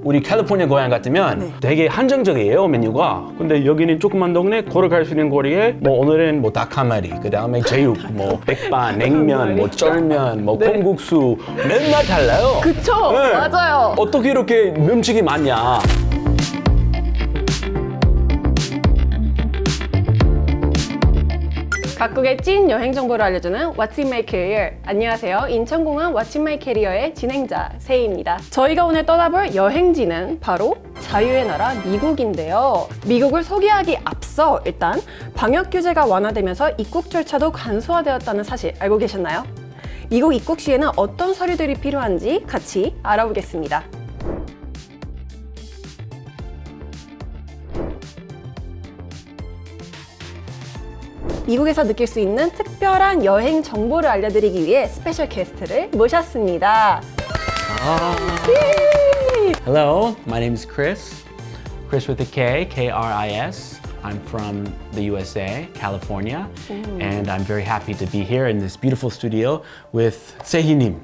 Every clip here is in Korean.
우리 캘리포니아 고향 같으면 네. 되게 한정적이에요, 메뉴가. 근데 여기는 조그만 동네 걸어갈 수 있는 거리에 뭐 오늘은 뭐 닭 한 마리, 그 다음에 제육, 뭐 백반, 냉면, 뭐 쩔면, 뭐 네. 콩국수 맨날 달라요. 그쵸? 네. 맞아요. 어떻게 이렇게 음식이 많냐? 각국의 찐 여행 정보를 알려주는 What's in my career. 안녕하세요. 인천공항 What's in my career의 진행자 세희입니다. 저희가 오늘 떠나볼 여행지는 바로 자유의 나라 미국인데요. 미국을 소개하기 앞서 일단 방역 규제가 완화되면서 입국 절차도 간소화되었다는 사실 알고 계셨나요? 미국 입국 시에는 어떤 서류들이 필요한지 같이 알아보겠습니다. 미국에서 느낄 수 있는 특별한 여행 정보를 알려드리기 위해 스페셜 게스트를 모셨습니다. Hello, my name is Chris. Chris with a K, K-R-I-S. I'm from the USA, California, and I'm very happy to be here in this beautiful studio with 세희님.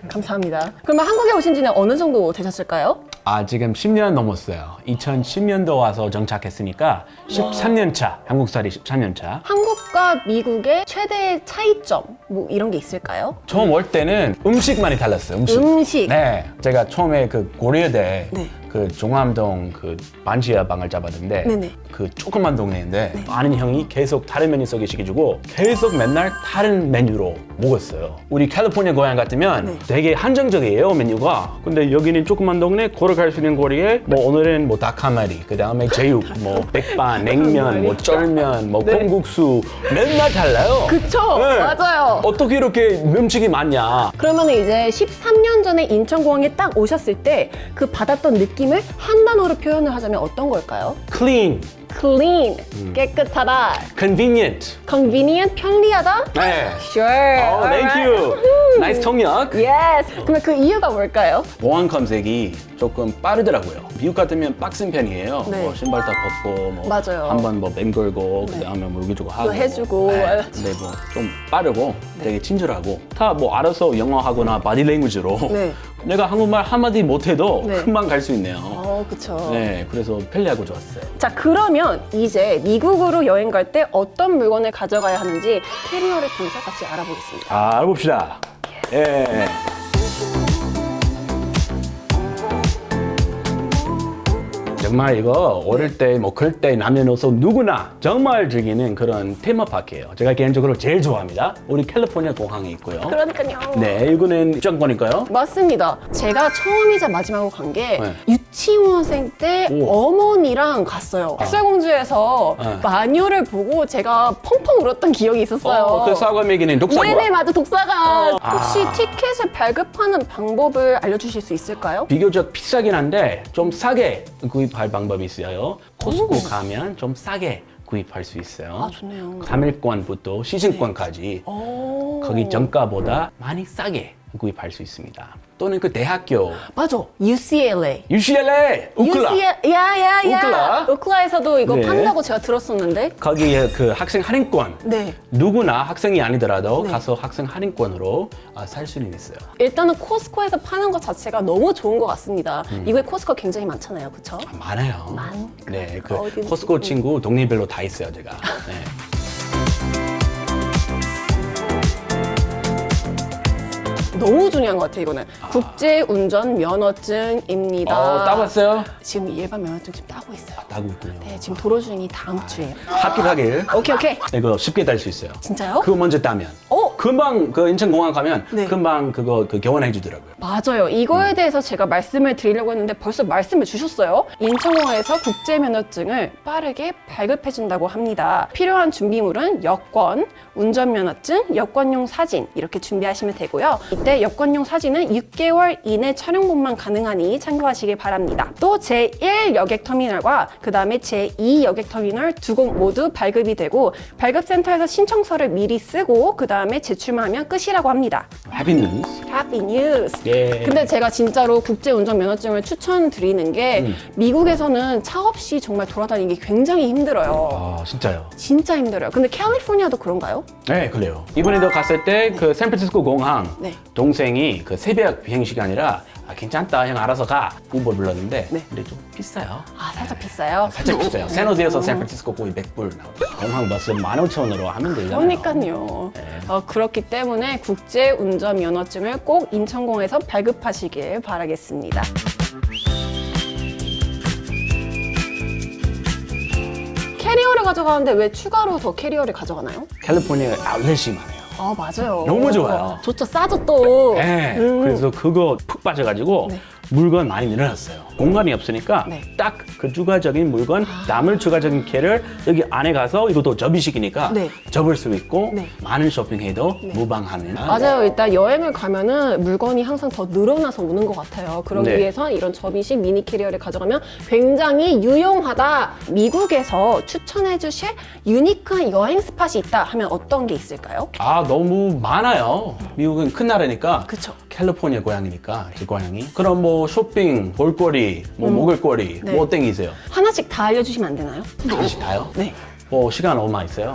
감사합니다. 그러면 한국에 오신 지는 어느 정도 되셨을까요? 지금 10년 넘었어요. 2010년도 와서 정착했으니까 13년 차, 한국살이 13년 차. 한국과 미국의 최대 차이점 뭐 이런 게 있을까요? 처음 올 때는 음식 많이 달랐어요. 음식. 네, 제가 처음에 그 고려대 네. 그 종암동 그 반지하 방을 잡았는데 네네. 그 조그만 동네인데 아는 형이 계속 다른 메뉴 소개시켜주고 계속 맨날 다른 메뉴로 먹었어요. 우리 캘리포니아 고향 같으면 네. 되게 한정적이에요, 메뉴가. 근데 여기는 조그만 동네 걸어갈 수 있는 거리에 뭐 오늘은 뭐 닭 한 마리, 그 다음에 제육, 뭐 백반, 냉면, 뭐 쩔면, 뭐 네. 콩국수 맨날 달라요. 그쵸? 네. 맞아요. 어떻게 이렇게 음식이 많냐? 그러면 이제 13년 전에 인천공항에 딱 오셨을 때 그 받았던 느낌을 한 단어로 표현을 하자면 어떤 걸까요? Clean, Clean, 깨끗하다. convenient. Convenient, 편리하다? 네. Sure. Oh, thank alright. you. Nice 통역. Yes. 그러면 그 이유가 뭘까요? 보안 검색이 조금 빠르더라고요. 미국 같으면 빡센 편이에요. 네. 뭐 신발 다 벗고, 뭐 맞아요. 한번 뭐 맹걸고, 그다음에 뭐 여기저기 하고, 해주고. 네. 근데 뭐 좀 빠르고, 되게 친절하고, 다 뭐 알아서 영어하거나 바디 랭귀지로 네. 내가 한국말 한마디 못해도 네. 금방 갈 수 있네요. 그쵸. 네, 그래서 편리하고 좋았어요. 자, 그러면 이제 미국으로 여행 갈 때 어떤 물건을 가져가야 하는지 캐리어를 통해서 같이 알아보겠습니다. 알아봅시다. 예. 정말 이거 어릴 때 뭐 클 때 남녀노소 누구나 정말 즐기는 그런 테마파크예요. 제가 개인적으로 제일 좋아합니다. 우리 캘리포니아 공항에 있고요. 그러니까요. 네, 이거는 입장권일까요? 맞습니다. 제가 처음이자 마지막으로 간 게 네. 유치원생 때 오. 어머니랑 갔어요. 백설공주에서 네. 마녀를 보고 제가 펑펑 울었던 기억이 있었어요. 그 사과 먹이는 독사과. 네네, 맞아, 독사관. 혹시 아. 티켓을 발급하는 방법을 알려주실 수 있을까요? 비교적 비싸긴 한데 좀 싸게 구입할 방법이 있어요. 코스코 가면 좀 싸게 구입할 수 있어요. 좋네요. 3일권부터 시즌권까지 오. 거기 정가보다 많이 싸게 구입할 수 있습니다. 또는 그 대학교 맞아, UCLA. UCLA, 우클라. 우클라. 우클라에서도 이거 네. 판다고 제가 들었었는데. 거기에 그 학생 할인권. 네. 누구나 학생이 아니더라도 네. 가서 학생 할인권으로 살 수는 있어요. 일단은 코스코에서 파는 것 자체가 너무 좋은 것 같습니다. 미국에 코스코 굉장히 많잖아요, 그렇죠? 많아요. 많으니까. 네, 그 어디든지. 코스코 친구 동네별로 다 있어요, 제가. 네. 너무 중요한 것 같아요, 이거는. 국제운전 면허증입니다. 따봤어요? 지금 일반 면허증 지금 따고 있어요. 따고 있군요. 네, 지금 도로 주행이 다음 주에. 합격하길. 오케이. 이거 쉽게 딸 수 있어요. 진짜요? 그거 먼저 따면. 금방 그 인천공항 가면 네. 금방 그거 교환해 주더라고요. 맞아요. 이거에 대해서 제가 말씀을 드리려고 했는데 벌써 말씀을 주셨어요. 인천공항에서 국제면허증을 빠르게 발급해준다고 합니다. 필요한 준비물은 여권, 운전면허증, 여권용 사진 이렇게 준비하시면 되고요. 이때 여권용 사진은 6개월 이내 촬영본만 가능하니 참고하시길 바랍니다. 또 제1 여객터미널과 그 다음에 제2 여객터미널 두 곳 모두 발급이 되고 발급센터에서 신청서를 미리 쓰고 그 다음에 제출만 하면 끝이라고 합니다. 해피 뉴스. Happy news. 예. 근데 제가 진짜로 국제운전 면허증을 추천드리는 게 미국에서는 차 없이 정말 돌아다니기 굉장히 힘들어요. 진짜요? 진짜 힘들어요. 근데 캘리포니아도 그런가요? 네, 그래요. 이번에도 갔을 때 그 샌프란시스코 공항 네. 동생이 그 새벽 비행 시간이라 괜찮다, 형 알아서 가. 우버 불렀는데 네. 근데 좀 비싸요. 아, 살짝 비싸요? 살짝 비싸요. 샌호세에서 샌프란시스코 거의 100불 나오죠. 공항 버스 15,000원으로 하면 되잖아요. 그러니까요. 그렇기 때문에 국제 운전 면허증을 꼭 인천공에서 발급하시길 바라겠습니다. 캐리어를 가져가는데 왜 추가로 더 캐리어를 가져가나요? 캘리포니아 아울렛이 많아요. 아, 맞아요. 너무 좋아요. 좋죠. 싸죠 또. 네, 그래서 그거 푹 빠져가지고 네. 물건 많이 늘어났어요. 공간이 없으니까 네. 딱 그 추가적인 물건, 남을 추가적인 캐를 여기 안에 가서 이것도 접이식이니까 네. 접을 수 있고 네. 많은 쇼핑해도 무방하는. 맞아요. 일단 여행을 가면은 물건이 항상 더 늘어나서 오는 것 같아요. 그러기 네. 위해서 이런 접이식 미니 캐리어를 가져가면 굉장히 유용하다. 미국에서 추천해 주실 유니크한 여행 스팟이 있다 하면 어떤 게 있을까요? 아, 너무 많아요. 미국은 큰 나라니까. 그쵸. 캘리포니아 고향이니까, 제 고향이. 그럼 뭐 쇼핑, 볼거리, 뭐 먹을거리, 네. 뭐 땡기세요? 하나씩 다 알려주시면 안 되나요? 하나씩 다요? 네. 뭐 시간 얼마 있어요?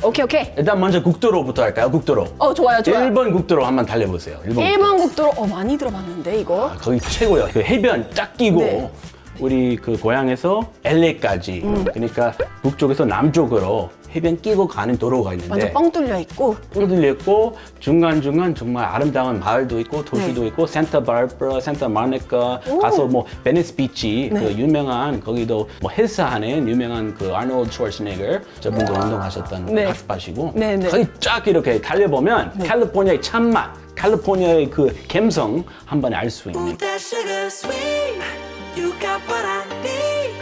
오케이, 오케이. 일단 먼저 국도로부터 할까요? 국도로. 좋아요, 좋아요. 1번 국도로 한번 달려보세요. 1번 국도. 1번 국도로 많이 들어봤는데 이거. 거기 최고예요. 그 해변 쫙 끼고 네. 우리 그 고향에서 LA까지 그러니까 북쪽에서 남쪽으로 해변 끼고 가는 도로가 있는데 완전 뻥 뚫려 있고. 뻥 뚫려 있고 중간중간 정말 아름다운 마을도 있고 도시도 네. 있고 센타 바르바라, 센타 모니카 가서 뭐 베니스 비치 네. 그 유명한 거기도 뭐 헬스하는 유명한 그 아놀드 슈왈츠네거 저분도 운동하셨던 네. 핫스팟이고 네, 네. 거기 쫙 이렇게 달려보면 캘리포니아의 참맛 캘리포니아의 그 감성 한 번에 알 수 있는 Ooh, that sugar sweet. You got what I need.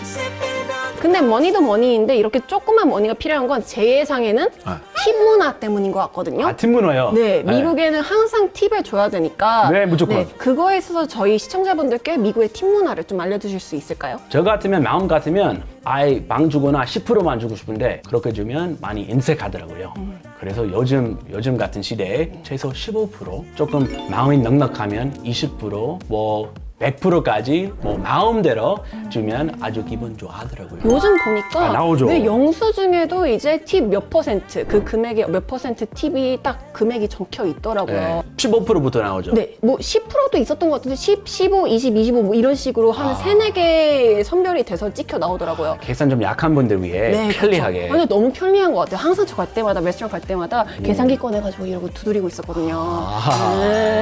Sipping on. 근데 머니도 머니인데 이렇게 조그만 머니가 필요한 건 제 예상에는 팁 문화 때문인 것 같거든요. 아, 팀 문화요? 네, 미국에는 항상 팁을 줘야 되니까. 네, 무조건. 그거에 있어서 저희 시청자분들께 미국의 팁 문화를 좀 알려주실 수 있을까요? 저 같으면 마음 같으면 아예 방 주거나 10%만 주고 싶은데 그렇게 주면 많이 인색하더라고요. 그래서 요즘 같은 시대에 최소 15% 조금 마음이 넉넉하면 20% 100%까지 뭐 마음대로 주면 아주 기분 좋아하더라고요. 요즘 보니까 나오죠. 네, 영수증에도 이제 팁 몇 퍼센트, 그 금액의 몇 퍼센트 팁이 딱 금액이 적혀 있더라고요. 15%부터 나오죠. 네, 뭐 10%도 있었던 것 같은데 10, 15, 20, 25 뭐 이런 식으로 한 세네 개 선별이 돼서 찍혀 나오더라고요. 계산 좀 약한 분들 위해 편리하게. 그렇죠. 근데 너무 편리한 것 같아요. 항상 저 갈 때마다 레스토랑 갈 때마다 계산기 꺼내가지고 이러고 두드리고 있었거든요.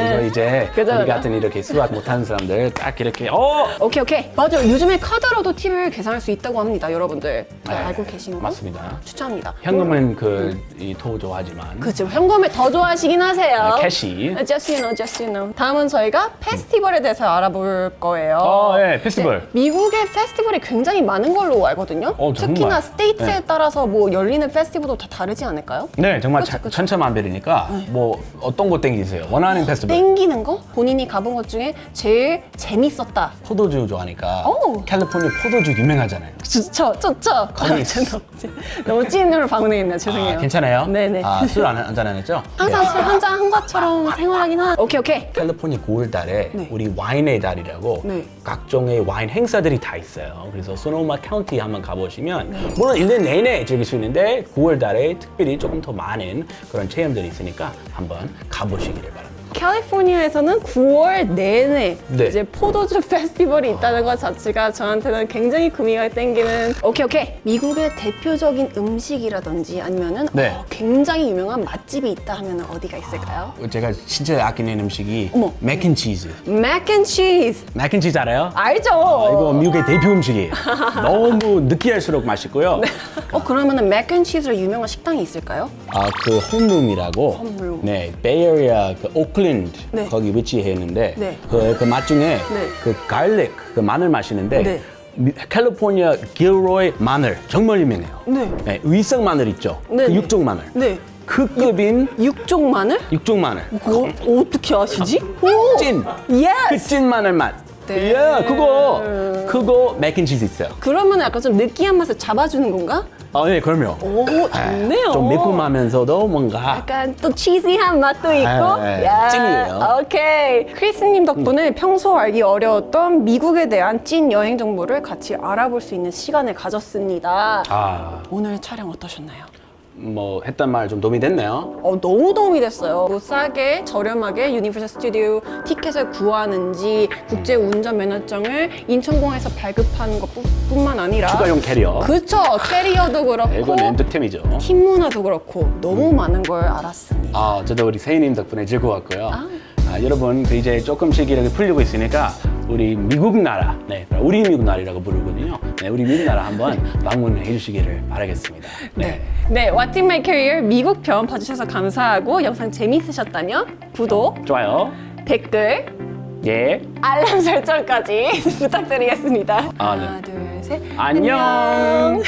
이거 이제 그죠, 우리 그죠? 같은 이렇게 수학 못하는 사람들 딱 이렇게 오케이, 오케이. 맞아요. 요즘에 카드로도 팁을 계산할 수 있다고 합니다, 여러분들. 알고 계신 거? 맞습니다. 추천합니다. 현금은 더 좋아하지만 그죠. 현금을 더 좋아하시긴 하세요. 캐시. Just you know, just you know. 다음은 저희가 페스티벌에 대해서 알아볼 거예요. 네, 페스티벌. 미국의 페스티벌이 굉장히 많은 걸로 알거든요. 정말. 특히나 스테이트에 네. 따라서 뭐 열리는 페스티벌도 다 다르지 않을까요? 네, 정말 그쵸, 그쵸. 천차만별이니까 뭐 어떤 거 땡기세요? 원하는 페스티벌. 땡기는 거? 본인이 가본 것 중에 제일 재밌었다. 포도주 좋아하니까 오. 캘리포니아 포도주 유명하잖아요. 좋죠, 좋죠. 거기 너무 찐으로 방문했네요. 죄송해요. 괜찮아요? 네네. 술 한잔 안 했죠? 항상 술 한 잔 한 것처럼 생활하긴 한. 오케이, 오케이. 캘리포니아 9월 달에 네. 우리 와인의 달이라고 네. 각종의 와인 행사들이 다 있어요. 그래서 소노마 카운티 한번 가보시면 네. 물론 1년 내내 즐길 수 있는데 9월 달에 특별히 조금 더 많은 그런 체험들이 있으니까 한번 가보시기를 바랍니다. 캘리포니아에서는 9월 내내 네. 이제 포도주 페스티벌이 있다는 것 자체가 저한테는 굉장히 구미가 땡기는. 오케이, 오케이. 미국의 대표적인 음식이라든지 아니면은 네. 굉장히 유명한 맛집이 있다 하면 어디가 있을까요? 제가 진짜 아끼는 음식이 어머. 맥앤치즈. 맥앤치즈. 맥앤치즈 알아요? 알죠? 이거 미국의 대표 음식이에요. 너무 느끼할수록 맛있고요. 그러면은 맥앤치즈로 유명한 식당이 있을까요? 그 홈룸이라고 홈룸. 네, 베이에리아 그 오클랜드 네. 거기 위치해 있는데 네. 그 맛 중에 네. 그 갈릭 그 마늘 맛이는데 네. 캘리포니아 길로이 마늘 정말 유명해요. 네. 위성 마늘 있죠? 네, 그 네. 육종 마늘. 네. 그 급인 육종 마늘? 육종 마늘. 그거 어떻게 아시지? 오! 찐. 그 예스! 찐 마늘 맛. 네. 예, 그거 맥앤치즈 있어요. 그러면 약간 좀 느끼한 맛을 잡아주는 건가? 네, 그럼요. 오, 좋네요. 좀 매콤하면서도 뭔가 약간 또 치즈한 맛도 있고. 네, 야, 찐이에요. 오케이. 크리스님 덕분에 평소 알기 어려웠던 미국에 대한 찐 여행 정보를 같이 알아볼 수 있는 시간을 가졌습니다. 오늘 촬영 어떠셨나요? 뭐 했단 말 좀 도움이 됐나요? 너무 도움이 됐어요. 뭐 싸게 저렴하게 유니버셜 스튜디오 티켓을 구하는지 국제 운전 면허증을 인천공항에서 발급하는 것뿐만 아니라 추가용 캐리어. 그쵸, 캐리어도 그렇고 이건 엔터테인이죠. 팀 문화도 그렇고 너무 많은 걸 알았습니다. 저도 우리 세희님 덕분에 즐거웠고요. 여러분 그 이제 조금씩 이렇게 풀리고 있으니까 우리 미국 나라, 네, 우리 미국 나라라고 부르거든요. 네, 우리 미국 나라 한번 방문해 주시기를 바라겠습니다. 네. 네, What's in my career 미국 편 봐주셔서 감사하고 영상 재밌으셨다면 구독, 좋아요. 댓글, 예. 알람 설정까지 부탁드리겠습니다. 네. 하나, 둘, 셋. 안녕.